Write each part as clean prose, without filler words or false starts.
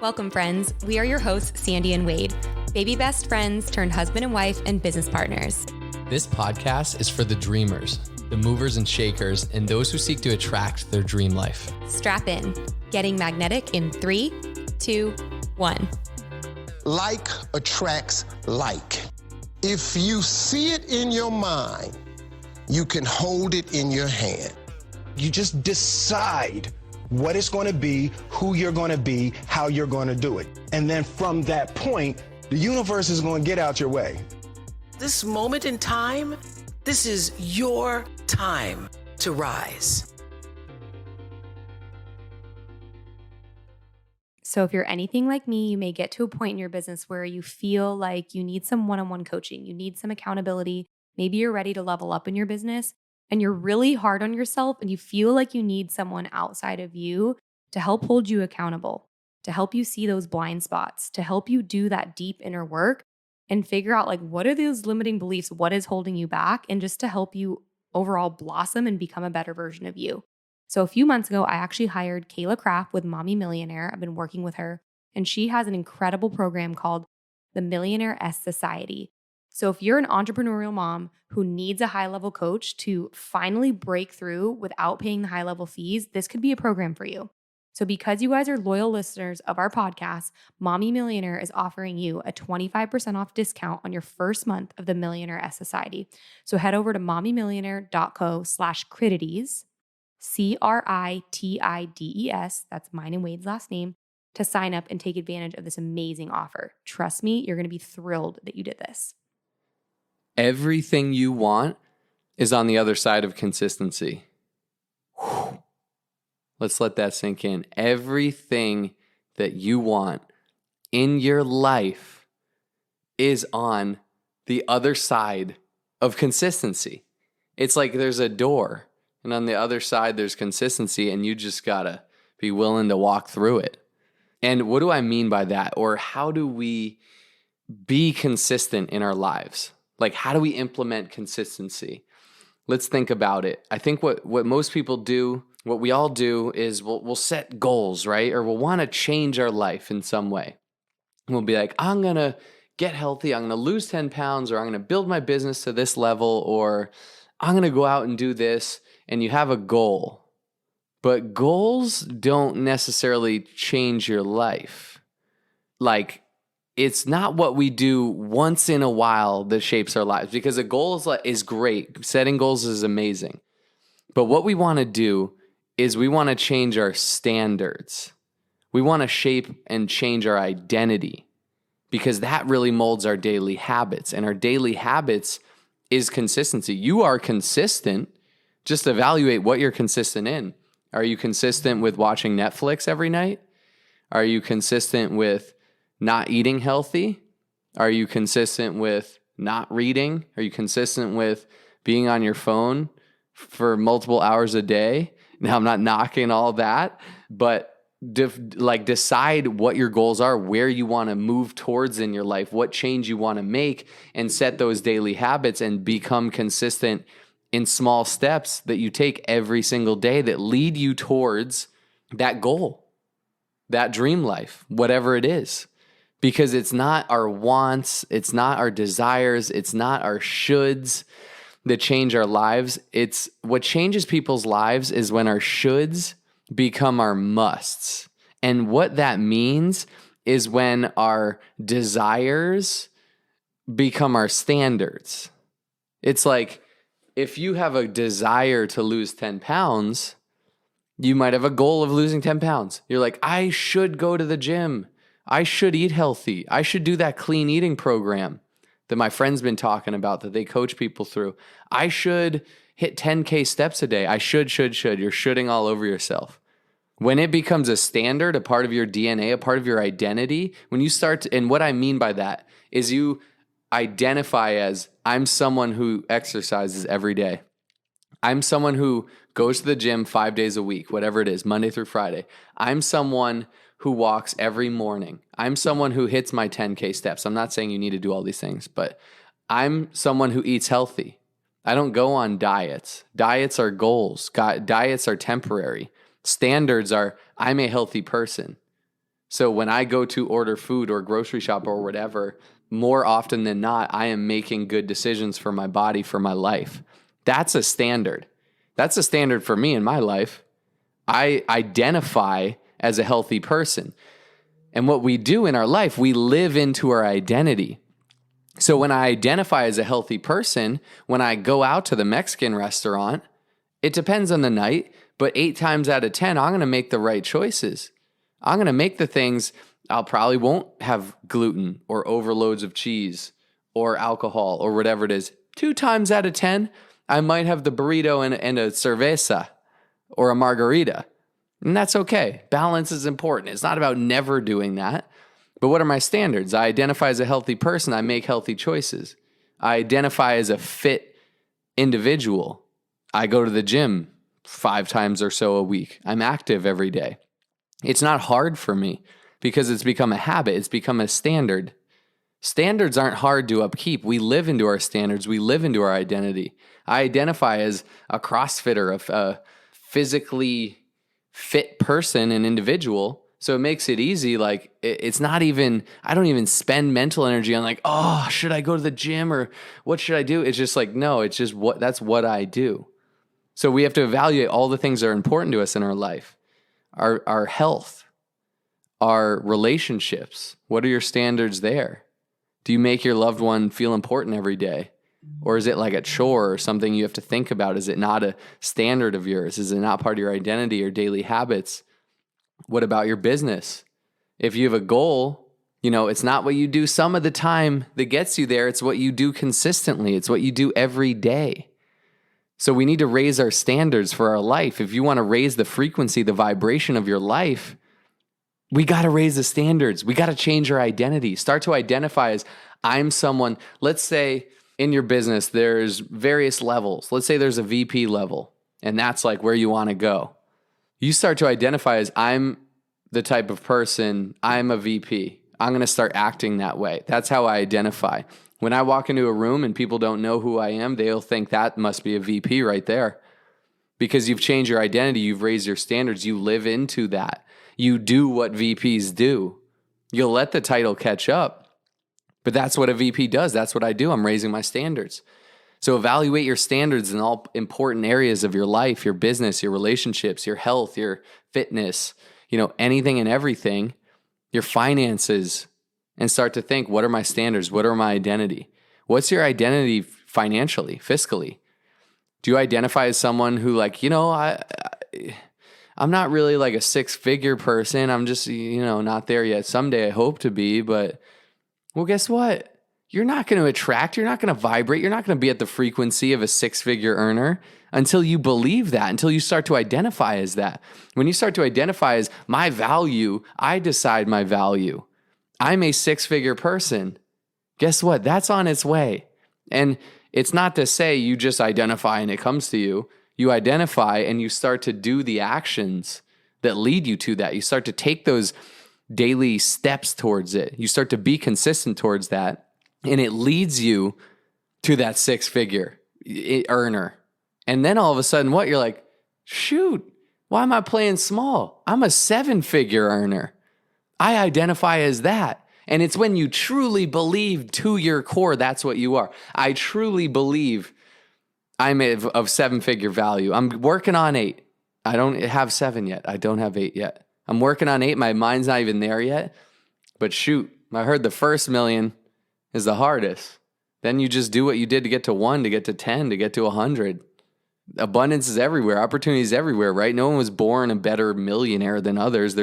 Welcome, friends. We are your hosts, Sandy and Wade, baby best friends turned husband and wife and business partners. This podcast is for the dreamers, the movers and shakers, and those who seek to attract their dream life. Strap in. Getting magnetic in 3, 2, 1. Like attracts like. If you see it in your mind, you can hold it in your hand. You just decide what it's going to be, who you're going to be, how you're going to do it. And then from that point, the universe is going to get out your way. This moment in time, this is your time to rise. So if you're anything like me, you may get to a point in your business where you feel like you need some one-on-one coaching, you need some accountability. Maybe you're ready to level up in your business and you're really hard on yourself and you feel like you need someone outside of you to help hold you accountable, to help you see those blind spots, to help you do that deep inner work and figure out like what are those limiting beliefs, what is holding you back, and just to help you overall blossom and become a better version of you. So a few months ago, I actually hired Kayla Kraft with Mommy Millionaire. I've been working with her, and she has an incredible program called the Millionaire S Society. So if you're an entrepreneurial mom who needs a high-level coach to finally break through without paying the high-level fees, this could be a program for you. So because you guys are loyal listeners of our podcast, Mommy Millionaire is offering you a 25% off discount on your first month of the Millionaire S Society. So head over to mommymillionaire.co/Critides, CRITIDES, that's mine and Wade's last name, to sign up and take advantage of this amazing offer. Trust me, you're going to be thrilled that you did this. Everything you want is on the other side of consistency. Whew. Let's let that sink in. Everything that you want in your life is on the other side of consistency. It's like there's a door, and on the other side there's consistency, and you just gotta be willing to walk through it. And what do I mean by that? Or how do we be consistent in our lives? Like, how do we implement consistency? Let's think about it. I think what most people do, what we all do is we'll set goals, right? Or we'll want to change our life in some way. We'll be like, I'm going to get healthy. I'm going to lose 10 pounds, or I'm going to build my business to this level, or I'm going to go out and do this. And you have a goal. But goals don't necessarily change your life. Like, it's not what we do once in a while that shapes our lives, because a goal is great. Setting goals is amazing. But what we want to do is we want to change our standards. We want to shape and change our identity, because that really molds our daily habits. And our daily habits is consistency. You are consistent. Just evaluate what you're consistent in. Are you consistent with watching Netflix every night? Are you consistent with not eating healthy? Are you consistent with not reading? Are you consistent with being on your phone for multiple hours a day? Now, I'm not knocking all that, but decide what your goals are, where you want to move towards in your life, what change you want to make, and set those daily habits and become consistent in small steps that you take every single day that lead you towards that goal, that dream life, whatever it is. Because it's not our wants, it's not our desires, it's not our shoulds that change our lives. It's what changes people's lives is when our shoulds become our musts. And what that means is when our desires become our standards. It's like if you have a desire to lose 10 pounds, you might have a goal of losing 10 pounds. You're like, I should go to the gym. I should eat healthy. I should do that clean eating program that my friend's been talking about that they coach people through. I should hit 10K steps a day. I should. You're shoulding all over yourself. When it becomes a standard, a part of your DNA, a part of your identity, when you start to, and what I mean by that is you identify as, I'm someone who exercises every day. I'm someone who goes to the gym 5 days a week, whatever it is, Monday through Friday. I'm someone who walks every morning. I'm someone who hits my 10K steps. I'm not saying you need to do all these things, but I'm someone who eats healthy. I don't go on diets. Diets are goals. Diets are temporary. Standards are, I'm a healthy person. So when I go to order food or grocery shop or whatever, more often than not, I am making good decisions for my body, for my life. That's a standard. That's a standard for me in my life. I identify as a healthy person. And what we do in our life, we live into our identity. So when I identify as a healthy person, when I go out to the Mexican restaurant, it depends on the night, but 8 times out of 10, I'm going to make the right choices. I'm going to make the things. I'll probably won't have gluten or overloads of cheese or alcohol or whatever it is. 2 times out of 10, I might have the burrito and a cerveza or a margarita. And that's okay. Balance is important. It's not about never doing that. But what are my standards? I identify as a healthy person. I make healthy choices. I identify as a fit individual. I go to the gym 5 times or so a week. I'm active every day. It's not hard for me because it's become a habit. It's become a standard. Standards aren't hard to upkeep. We live into our standards. We live into our identity. I identify as a CrossFitter, a physically fit person, an individual. So it makes it easy. Like it's not even, I don't even spend mental energy on like, oh, should I go to the gym or what should I do? It's just like, no, it's just that's what I do. So we have to evaluate all the things that are important to us in our life, our health, our relationships. What are your standards there? Do you make your loved one feel important every day? Or is it like a chore or something you have to think about? Is it not a standard of yours? Is it not part of your identity or daily habits? What about your business? If you have a goal, it's not what you do some of the time that gets you there. It's what you do consistently. It's what you do every day. So we need to raise our standards for our life. If you want to raise the frequency, the vibration of your life, we got to raise the standards. We got to change our identity. Start to identify as I'm someone. Let's say in your business, there's various levels. Let's say there's a VP level, and that's like where you want to go. You start to identify as I'm the type of person, I'm a VP. I'm going to start acting that way. That's how I identify. When I walk into a room and people don't know who I am, they'll think that must be a VP right there. Because you've changed your identity, you've raised your standards, you live into that. You do what VPs do. You'll let the title catch up, but that's what a VP does. That's what I do. I'm raising my standards. So evaluate your standards in all important areas of your life, your business, your relationships, your health, your fitness, anything and everything, your finances, and start to think, what are my standards? What are my identity? What's your identity financially, fiscally? Do you identify as someone who I'm not really like a 6-figure person. I'm just, not there yet. Someday I hope to be, but well, guess what? You're not going to attract, you're not going to vibrate, you're not going to be at the frequency of a 6-figure earner until you believe that, until you start to identify as that. When you start to identify as my value, I decide my value. I'm a 6-figure person. Guess what? That's on its way. And it's not to say you just identify and it comes to you. You identify and you start to do the actions that lead you to that. You start to take those daily steps towards it. You start to be consistent towards that. And it leads you to that 6-figure earner. And then all of a sudden, you're like, shoot, why am I playing small? I'm a 7-figure earner. I identify as that. And it's when you truly believe to your core, that's what you are. I truly believe I'm of 7-figure value. I'm working on 8. I don't have 7 yet. I don't have 8 yet. I'm working on 8. My mind's not even there yet. But shoot, I heard the first million is the hardest. Then you just do what you did to get to 1, to get to 10, to get to 100. Abundance is everywhere. Opportunity is everywhere, right? No one was born a better millionaire than others.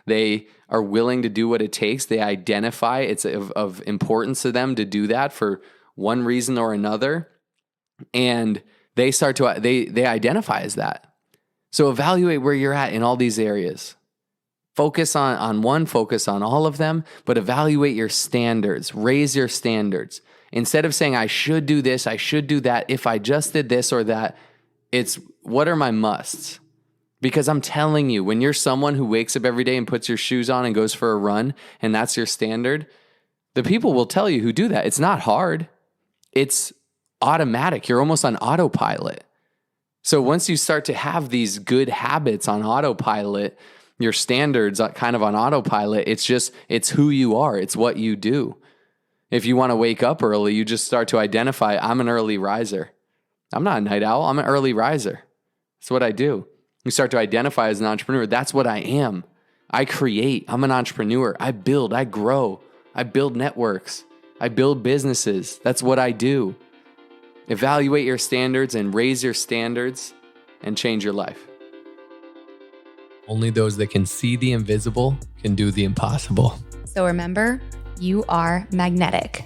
They are willing to do what it takes. They identify it's of importance to them to do that for one reason or another. And they start to, they identify as that. So evaluate where you're at in all these areas. Focus on one, focus on all of them, but evaluate your standards. Raise your standards. Instead of saying, I should do this, I should do that, if I just did this or that, it's what are my musts? Because I'm telling you, when you're someone who wakes up every day and puts your shoes on and goes for a run, and that's your standard, the people will tell you who do that. It's not hard. It's automatic. You're almost on autopilot. So once you start to have these good habits on autopilot, your standards kind of on autopilot. It's who you are. It's what you do. If you want to wake up early, you just start to identify, I'm an early riser. I'm not a night owl. I'm an early riser. That's what I do. You start to identify as an entrepreneur. That's what I am. I create. I'm an entrepreneur. I build. I grow. I build networks. I build businesses. That's what I do. Evaluate your standards and raise your standards and change your life. Only those that can see the invisible can do the impossible. So remember, you are magnetic.